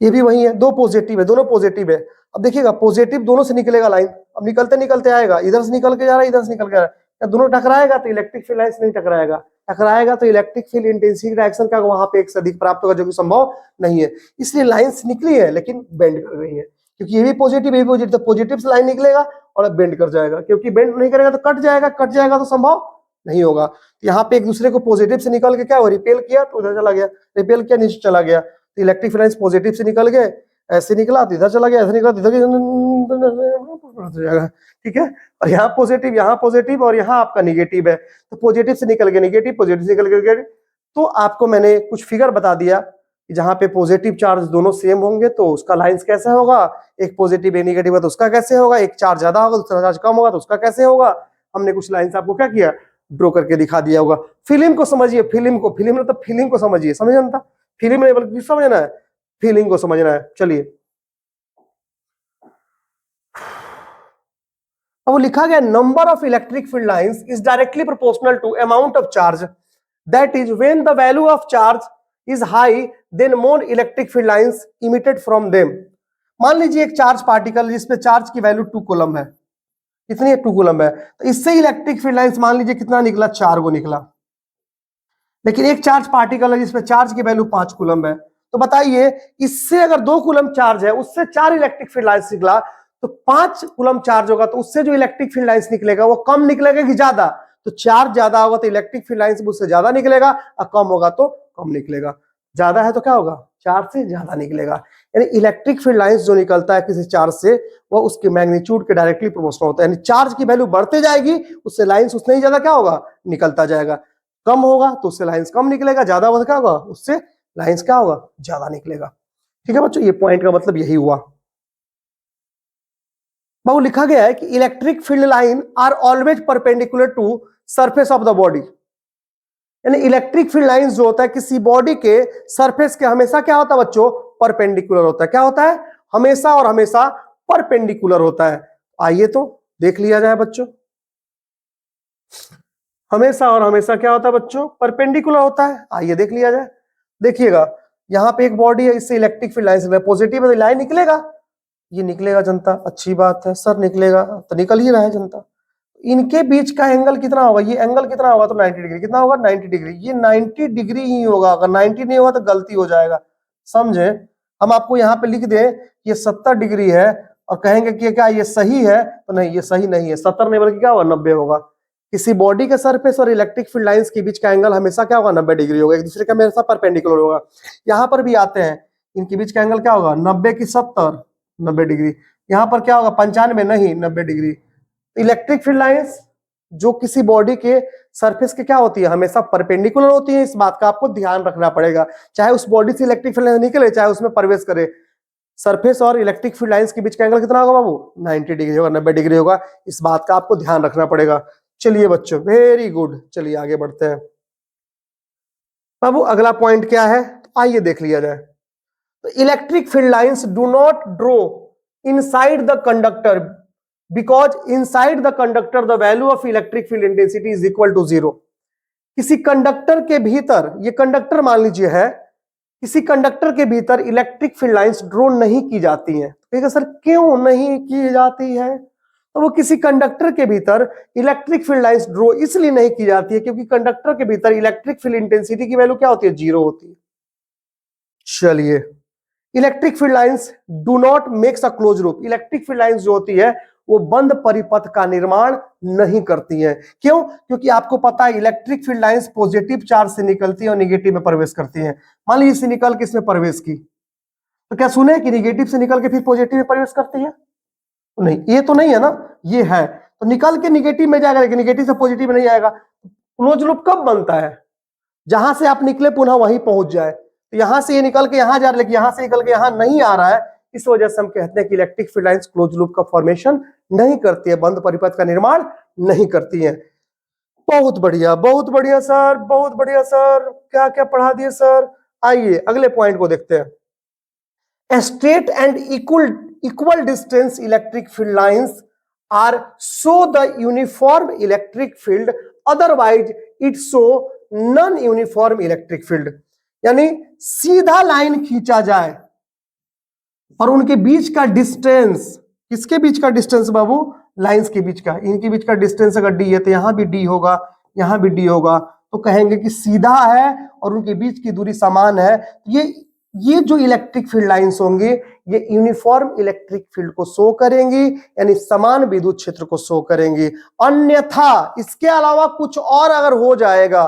Speaker 1: ये भी वही है, दो पॉजिटिव है, दोनों पॉजिटिव है। अब देखिएगा पॉजिटिव दोनों से निकलेगा लाइन, अब निकलते निकलते आएगा, इधर से निकल के जा रहा है, इधर से निकल के जा रहा है, दोनों टकराएगा तो इलेक्ट्रिक फील्ड लाइंस नहीं टकराएगा, टकराएगा तो इलेक्ट्रिक फील्ड इंटेंसिटी डायरेक्शन का वहां पे एक से अधिक प्राप्त होगा, जो कि संभव नहीं है। इसलिए लाइंस निकली है लेकिन बेंड कर गई है, क्योंकि ये भी पॉजिटिव, ये भी पॉजिटिव, तो पॉजिटिव से लाइन निकलेगा और अब बेंड कर जाएगा, क्योंकि बेंड नहीं करेगा तो कट जाएगा, कट जाएगा तो संभव नहीं होगा। तो यहाँ पे एक दूसरे को पॉजिटिव से निकल के क्या हो, रिपेल किया तो उधर चला गया, रिपेल किया नीचे चला गया, तो इलेक्ट्रिक फील्ड लाइंस पॉजिटिव से निकल गए, ऐसे निकला तो इधर चला गया, ऐसे निकला तो इधर जाएगा, ठीक है। और यहाँ पॉजिटिव और यहाँ आपका निगेटिव है, तो पॉजिटिव से निकल गया निगेटिव, पॉजिटिव से निकल गया। तो आपको मैंने कुछ फिगर बता दिया कि जहाँ पे पॉजिटिव चार्ज दोनों सेम होंगे तो उसका लाइंस कैसे होगा, एक पॉजिटिव एक निगेटिव है तो उसका कैसे होगा, एक चार्ज ज्यादा होगा दूसरा चार्ज कम होगा तो उसका कैसे होगा। हमने कुछ लाइंस आपको क्या किया, ड्रॉ करके दिखा दिया होगा। फिल्म को समझिए, फिल्म में तो फिल्म को समझिए, समझना था, फिल्म नहीं बल्कि समझना है, फीलिंग को समझना है। चलिए अब वो लिखा गया, number of electric field lines is directly proportional to amount of charge, that is when the value of charge is high then more electric field lines emitted from them. मान लीजिए एक चार्ज पार्टिकल जिसपे charge की value 2 coulomb है, कितनी है 2 coulomb है, तो इससे इलेक्ट्रिक फील्ड लाइंस मान लीजिए कितना निकला, 4 गो निकला। लेकिन एक चार्ज पार्टिकल है जिसपे चार्ज की वैल्यू 5 कूलम है, तो बताइए इससे अगर 2 कूलम चार्ज है, उससे 4 इलेक्ट्रिक फील्ड लाइंस निकला, तो 5 कूलम चार्ज होगा तो उससे जो इलेक्ट्रिक फील्ड लाइंस निकलेगा वो कम निकलेगा कि ज्यादा, तो चार्ज ज्यादा होगा तो इलेक्ट्रिक फील्ड लाइंस उससे ज्यादा निकलेगा, और कम होगा तो कम निकलेगा। ज्यादा है तो क्या होगा, चार्ज से ज्यादा निकलेगा। यानी इलेक्ट्रिक फील्ड लाइंस जो निकलता है किसी चार्ज से वो उसके मैग्नीट्यूड के डायरेक्टली प्रोपोर्शनल होता है, यानी चार्ज की वैल्यू बढ़ते जाएगी उससे लाइंस उतने ही ज्यादा क्या होगा, निकलता जाएगा। कम होगा तो उससे लाइंस कम निकलेगा, ज्यादा होगा क्या होगा, उससे लाइंस क्या होगा, ज्यादा निकलेगा। ठीक है बच्चों, ये पॉइंट का मतलब यही हुआ। बाबू लिखा गया है कि electric field line are always perpendicular to surface of the body, यानी इलेक्ट्रिक फील्ड लाइंस जो होता है किसी बॉडी के सरफेस के हमेशा क्या होता है बच्चों, परपेंडिकुलर होता है। क्या होता है, हमेशा और हमेशा परपेंडिकुलर होता है। आइए तो देख लिया जाए बच्चों, हमेशा और हमेशा क्या होता है बच्चों, परपेंडिकुलर होता है। आइए देख लिया जाए, देखिएगा यहां पे एक बॉडी है, इससे इलेक्ट्रिक फील्ड लाइन पॉजिटिव है, लाइन निकलेगा, ये निकलेगा जनता, अच्छी बात है सर, निकलेगा तो निकल ही रहा है जनता। इनके बीच का एंगल कितना होगा, ये एंगल कितना होगा, तो 90 डिग्री। कितना होगा, 90 डिग्री। ये 90 डिग्री ही होगा, अगर 90 नहीं होगा तो गलती हो जाएगा, समझे। हम आपको यहाँ पे लिख दें ये 70 डिग्री है और कहेंगे कि क्या ये सही है, तो नहीं, ये सही नहीं है। 70 नहीं बल्कि क्या होगा, 90 होगा। किसी बॉडी के सरफेस और इलेक्ट्रिक फील्ड लाइंस के बीच का एंगल हमेशा क्या होगा, 90 डिग्री होगा, एक दूसरे का हमेशा परपेंडिकुलर होगा। यहाँ पर भी आते हैं, इनके बीच का एंगल क्या होगा, 90 की 70, 90 डिग्री। यहाँ पर क्या होगा, 95, नहीं 90 डिग्री। इलेक्ट्रिक फील्ड लाइंस जो किसी बॉडी के सरफेस के क्या होती है, हमेशा परपेंडिकुलर होती है। इस बात का आपको ध्यान रखना पड़ेगा, चाहे उस बॉडी से इलेक्ट्रिक फील्ड लाइन निकले चाहे उसमें प्रवेश करे। सरफेस और इलेक्ट्रिक फील्ड लाइंस के बीच का एंगल कितना होगा बाबू, 90 डिग्री होगा, 90 डिग्री होगा। इस बात का आपको ध्यान रखना पड़ेगा। चलिए बच्चों, वेरी गुड, चलिए आगे बढ़ते हैं। बाबू अगला पॉइंट क्या है, आइए देख लिया जाए। तो electric field lines do not draw inside the conductor because inside the conductor the value of electric field intensity is equal to 0। किसी कंडक्टर के भीतर, ये कंडक्टर मान लीजिए है, किसी कंडक्टर के भीतर इलेक्ट्रिक फील्ड लाइंस ड्रॉ नहीं की जाती हैं। ठीक है सर, क्यों नहीं की जाती है, तो वो किसी कंडक्टर के भीतर इलेक्ट्रिक फील्ड लाइंस ड्रॉ इसलिए नहीं की जाती है क्योंकि कंडक्टर के भीतर इलेक्ट्रिक फील्ड इंटेंसिटी की वैल्यू क्या होती है, 0 होती है। चलिए, electric field lines do not makes a close loop. Electric field lines जो होती है वो बंद परिपथ का निर्माण नहीं करती हैं। क्यों, क्योंकि आपको पता है electric field lines positive charge से निकलती है और निगेटिव में प्रवेश करती हैं। मान लीजिए इससे निकल के इसमें प्रवेश की, तो क्या सुने कि निगेटिव से निकल के फिर पॉजिटिव में प्रवेश करती है, तो नहीं, ये तो नहीं है ना, ये है, तो निकल के निगेटिव में जाएगा लेकिन निगेटिव से पॉजिटिव में नहीं आएगा। क्लोज लूप कब बनता है, जहां से आप निकले पुनः वहीं पहुंच जाए। तो यहां से ये निकल के यहां जा रहा है लेकिन यहां से निकल के यहां नहीं आ रहा है, इस वजह से हम कहते हैं कि electric field lines close loop का फॉर्मेशन नहीं करती है, बंद परिपथ का निर्माण नहीं करती है। बहुत बढ़िया सर, बहुत बढ़िया सर, क्या क्या पढ़ा दिए सर। आइए अगले पॉइंट को देखते हैं। Straight and equal distance electric field lines are show the uniform electric field, otherwise it show non uniform electric field. यानी सीधा लाइन खींचा जाए और उनके बीच का डिस्टेंस, किसके बीच का डिस्टेंस बाबू, लाइंस के बीच का, इनके बीच का डिस्टेंस अगर डी है तो यहां भी डी होगा, यहां भी डी होगा, तो कहेंगे कि सीधा है और उनके बीच की दूरी समान है। ये जो इलेक्ट्रिक फील्ड लाइंस होंगी ये यूनिफॉर्म इलेक्ट्रिक फील्ड को शो करेंगी, यानी समान विद्युत क्षेत्र को शो करेंगी। अन्यथा इसके अलावा कुछ और अगर हो जाएगा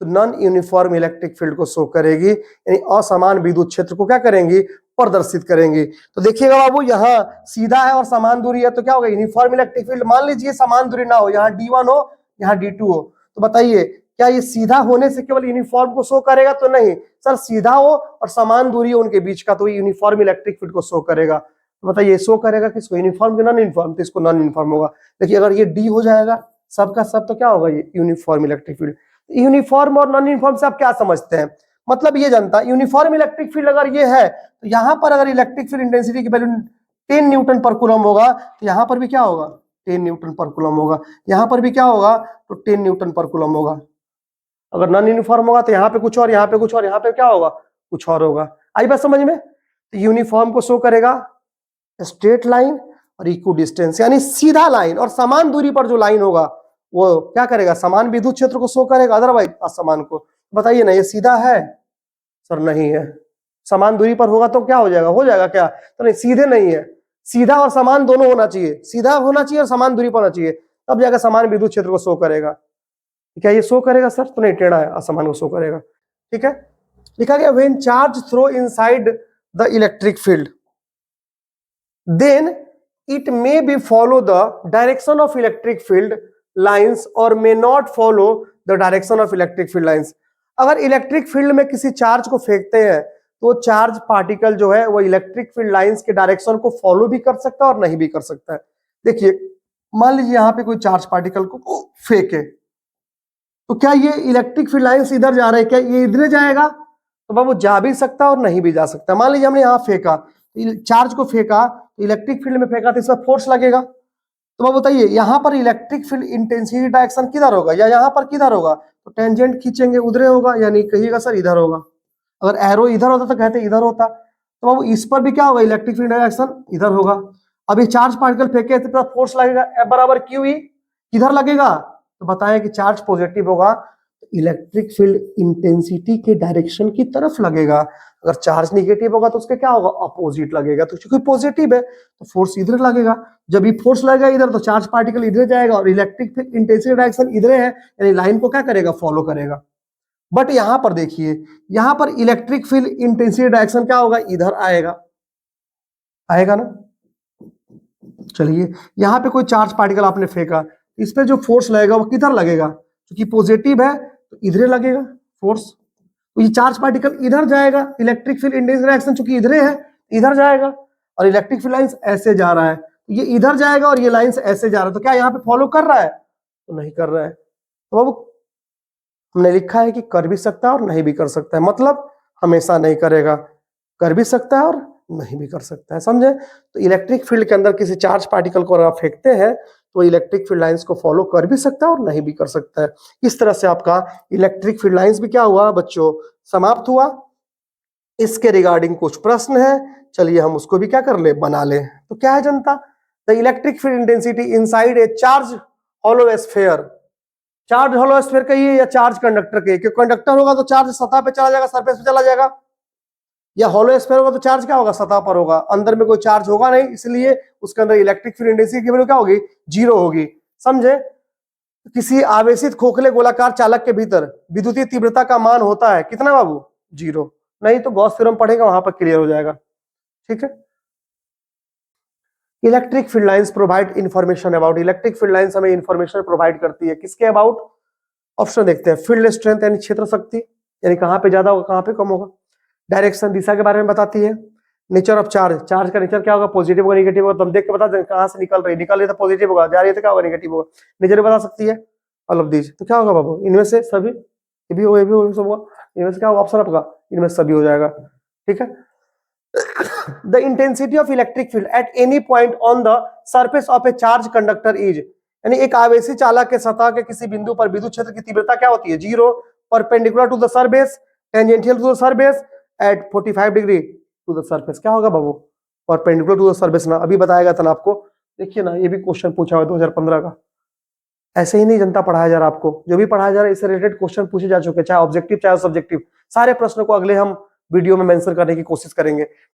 Speaker 1: तो नॉन यूनिफॉर्म इलेक्ट्रिक फील्ड को शो करेगी, यानी असमान विद्युत क्षेत्र को क्या करेंगी, प्रदर्शित करेंगी। तो देखिएगा बाबू, यहाँ सीधा है और समान दूरी है तो क्या होगा, यूनिफॉर्म इलेक्ट्रिक फील्ड। मान लीजिए समान दूरी ना हो, यहाँ D1 हो यहाँ D2 हो, तो बताइए क्या ये सीधा होने से केवल यूनिफॉर्म को शो करेगा, तो नहीं सर, सीधा हो और समान दूरी हो उनके बीच का तो ये यूनिफॉर्म इलेक्ट्रिक फील्ड को शो करेगा। तो बताइए शो करेगा किसको, यूनिफॉर्म के नॉन यूनिफॉर्म, तो इसको नॉन यूनिफॉर्म होगा। देखिए अगर ये डी हो जाएगा सबका सब तो क्या होगा, ये यूनिफॉर्म इलेक्ट्रिक फील्ड। यूनिफॉर्म और नॉन यूनिफॉर्म से आप क्या समझते हैं, मतलब ये जनता, यूनिफॉर्म इलेक्ट्रिक फील्ड अगर ये है तो यहां पर अगर इलेक्ट्रिक फील्ड इंटेंसिटी की वैल्यू 10 न्यूटन पर कूलम होगा तो यहां पर भी क्या होगा, 10 न्यूटन पर कूलम होगा, यहां पर भी क्या होगा, तो 10 न्यूटन पर कूलम होगा। अगर नॉन यूनिफॉर्म होगा तो यहाँ पे कुछ और, यहाँ पे कुछ और, यहाँ पे क्या होगा, कुछ और होगा। आई बात समझ में। तो यूनिफॉर्म को शो करेगा स्ट्रेट लाइन और इक्व डिस्टेंस, यानी सीधा लाइन और समान दूरी पर जो लाइन होगा वो क्या करेगा, समान विद्युत क्षेत्र को शो करेगा, अदरवाइज असमान को। बताइए ना, ये सीधा है सर, नहीं है, समान दूरी पर होगा तो क्या हो जाएगा, हो जाएगा क्या, तो नहीं, सीधे नहीं है, सीधा और समान दोनों होना चाहिए, सीधा होना चाहिए और समान दूरी पर होना चाहिए, तब जाकर समान विद्युत क्षेत्र को शो करेगा। क्या ये शो करेगा सर, तो नहीं, टेढ़ा है, असमान को शो करेगा। ठीक है, लिखा गया when charge throw inside the electric field then it may be follow the direction of electric field lines और may not follow the direction of electric field lines. अगर इलेक्ट्रिक फील्ड में किसी चार्ज को फेंकते हैं तो चार्ज पार्टिकल जो है वो इलेक्ट्रिक फील्ड लाइंस के डायरेक्शन को फॉलो भी कर सकता है और नहीं भी कर सकता है। देखिए मान लीजिए यहाँ पे कोई चार्ज पार्टिकल को फेंके, तो क्या ये इलेक्ट्रिक फील्ड लाइंस इधर जा रहे हैं, क्या ये इधर जाएगा? तो बाबू जा भी सकता है और नहीं भी जा सकता। मान लीजिए हमने यहाँ फेंका, चार्ज को फेंका, तो इलेक्ट्रिक फील्ड में फेंका तो इसमें फोर्स लगेगा। तो बाबू बताइए यहाँ पर इलेक्ट्रिक फील्ड इंटेंसिटी डायरेक्शन किधर होगा या यहाँ पर किधर होगा? तो टेंजेंट खींचेंगे उधर होगा, यानी कहिएगा सर इधर होगा। अगर एरो इधर होता तो कहते इधर होता। तो बाबू इस पर भी क्या होगा, इलेक्ट्रिक फील्ड डायरेक्शन इधर होगा। अब ये चार्ज पार्टिकल फेंके तो फोर्स लगेगा F बराबर क्यू ई, किधर लगेगा? तो बताएं कि चार्ज पॉजिटिव होगा तो इलेक्ट्रिक फील्ड इंटेंसिटी के डायरेक्शन की तरफ लगेगा, अगर चार्ज निगेटिव होगा तो उसके क्या होगा, अपोजिट लगेगा। तो क्योंकि पॉजिटिव है तो फोर्स इधर लगेगा, जब ये फोर्स लगेगा इधर तो चार्ज पार्टिकल इधर जाएगा और इलेक्ट्रिक फील्ड इंटेंसिटी डायरेक्शन इधर है, यानी लाइन को क्या करेगा, फॉलो करेगा। बट यहां पर देखिए, यहां पर इलेक्ट्रिक फील्ड इंटेंसिटी डायरेक्शन क्या होगा, इधर आएगा, आएगा ना। चलिए यहाँ पे कोई चार्ज पार्टिकल आपने फेंका, इस पे जो फोर्स लगेगा वो किधर लगेगा, क्योंकि पॉजिटिव है तो इधर लगेगा फोर्स। तो ये चार्ज पार्टिकल इधर जाएगा, इलेक्ट्रिक फील्ड इंटेंसिटी डायरेक्शन चूंकि इधर है इधर जाएगा, और इलेक्ट्रिक फील्ड लाइंस ऐसे जा रहा है, ये इधर जाएगा और ये लाइंस ऐसे जा रहा है, तो क्या यहाँ पे फॉलो कर रहा है? तो नहीं कर रहा है। तो बाबू हमने लिखा है कि कर भी सकता है और नहीं भी कर सकता है, मतलब हमेशा नहीं करेगा, कर भी सकता है और नहीं भी कर सकता है, समझे। तो इलेक्ट्रिक फील्ड के अंदर किसी चार्ज पार्टिकल को अगर आप फेंकते हैं तो इलेक्ट्रिक फील्ड लाइंस को फॉलो कर भी सकता है और नहीं भी कर सकता है। इस तरह से आपका इलेक्ट्रिक फील्ड लाइंस भी क्या हुआ बच्चों, समाप्त हुआ। इसके रिगार्डिंग कुछ प्रश्न है, चलिए हम उसको भी क्या कर ले, बना ले। तो क्या है जनता, the electric field intensity inside a charge hollow sphere, charge hollow sphere कहिए या चार्ज कंडक्टर कहिए, क्योंकि कंडक्टर होगा तो चार्ज सतह पे चला जाएगा, सरफेस पे चला जाएगा, या होलो स्फीयर होगा तो चार्ज क्या होगा, सतह पर होगा, अंदर में कोई चार्ज होगा नहीं, इसलिए उसके अंदर इलेक्ट्रिक फील्ड इंटेंसिटी की वैल्यू क्या होगी, जीरो होगी, समझे। किसी आवेशित खोखले गोलाकार चालक के भीतर विद्युतीय तीव्रता का मान होता है कितना बाबू, जीरो। नहीं तो गॉस थ्योरम पढ़ेगा वहां पर क्लियर हो जाएगा, ठीक है। Electric field lines provide information about, electric field lines हमें इंफॉर्मेशन प्रोवाइड करती है किसके अबाउट, ऑप्शन देखते हैं, फील्ड स्ट्रेंथ यानी क्षेत्र शक्ति, यानी कहां पे ज्यादा होगा कहां पे कम होगा, डायरेक्शन दिशा के बारे में बताती है, नेचर ऑफ चार्ज, चार्ज का नेचर क्या होगा, पॉजिटिव होगा निगेटिव होगा, तुम देख के बता दें कहां से निकल रही है तो पॉजिटिव होगा, जा रही है तो क्या होगा, निगेटिव होगा, नेचर बता सकती है ऑल ऑफ दीज। तो क्या होगा बाबू, इनमें से सभी, ये भी होगा ये भी होगा, सब होगा, इनमें से क्या होगा ऑप्शन आपका, इनमें सभी हो जाएगा, ठीक है। The intensity of electric field at any point on the surface of a charge conductor is, यानी एक आवेशी चालक के सतह के किसी बिंदु पर विद्युत क्षेत्र की तीव्रता क्या होती है, zero, perpendicular to the surface, tangential to the surface, at 45 degree to the surface. क्या होगा बाबू, परपेंडिकुलर टू द सरफेस ना, अभी बताएगा था ना आपको, देखिए ना ये भी क्वेश्चन पूछा हुआ 2015 का, ऐसे ही नहीं जनता पढ़ाया जा रहा, आपको जो भी पढ़ाया जा रहा है इससे रिलेटेड क्वेश्चन पूछे जा चुके, चाहे ऑब्जेक्टिव चाहे सब्जेक्टिव, सारे प्रश्नों को अगले हम वीडियो में मेंशन करने की कोशिश करेंगे।